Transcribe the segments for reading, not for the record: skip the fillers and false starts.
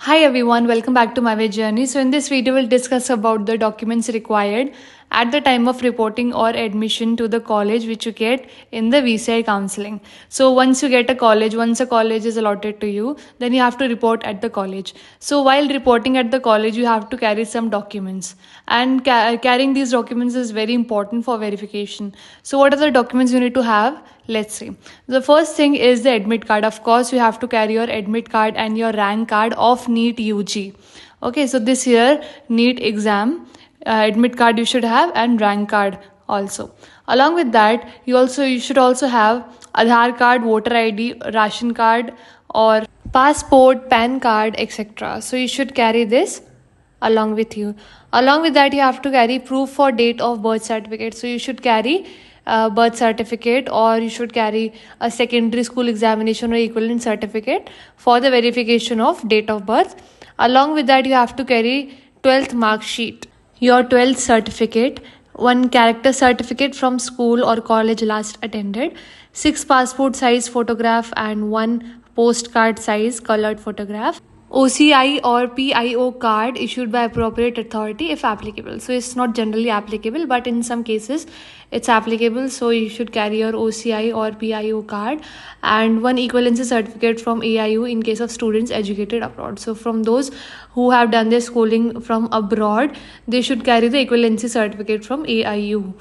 Hi everyone, welcome back to my way journey. So in this video we'll discuss about the documents required at the time of reporting or admission to the college which you get in the VCI counseling. So once a college is allotted to you, then you have to report at the college. So while reporting at the college you have to carry some documents, and carrying these documents is very important for verification. So what are the documents you need to have? Let's see. The first thing is the admit card. Of course, you have to carry your admit card and your rank card of NEET UG. Okay, so this year NEET exam admit card you should have, and rank card also. Along with that, you should also have Aadhaar card, voter ID, ration card, or passport, PAN card, etc. So you should carry this along with you. Along with that, you have to carry proof for date of birth certificate. So you should carry birth certificate, or you should carry a secondary school examination or equivalent certificate for the verification of date of birth. Along with that, you have to carry 12th mark sheet, your 12th certificate, one character certificate from school or college last attended, 6 passport size photograph, and 1 postcard size colored photograph, OCI or PIO card issued by appropriate authority if applicable. So it's not generally applicable, but in some cases it's applicable. So you should carry your OCI or PIO card, and 1 equivalency certificate from AIU in case of students educated abroad. So from those who have done their schooling from abroad, they should carry the equivalency certificate from AIU.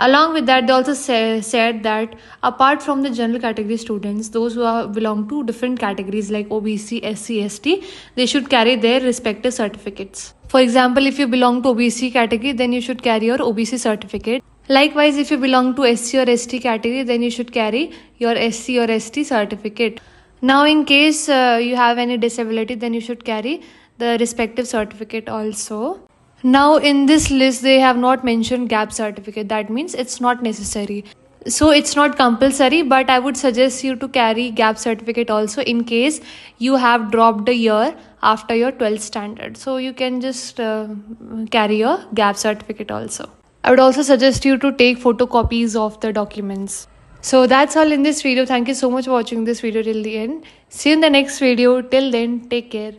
Along with that, they also said that apart from the general category students, those who belong to different categories like OBC, SC, ST, they should carry their respective certificates. For example, if you belong to OBC category, then you should carry your OBC certificate. Likewise, if you belong to SC or ST category, then you should carry your SC or ST certificate. Now, in case you have any disability, then you should carry the respective certificate also. Now in this list they have not mentioned gap certificate. That means it's not necessary. So it's not compulsory, but I would suggest you to carry gap certificate also in case you have dropped a year after your 12th standard. So you can just carry your gap certificate also. I would also suggest you to take photocopies of the documents. So that's all in this video. Thank you so much for watching this video till the end. See you in the next video. Till then, take care.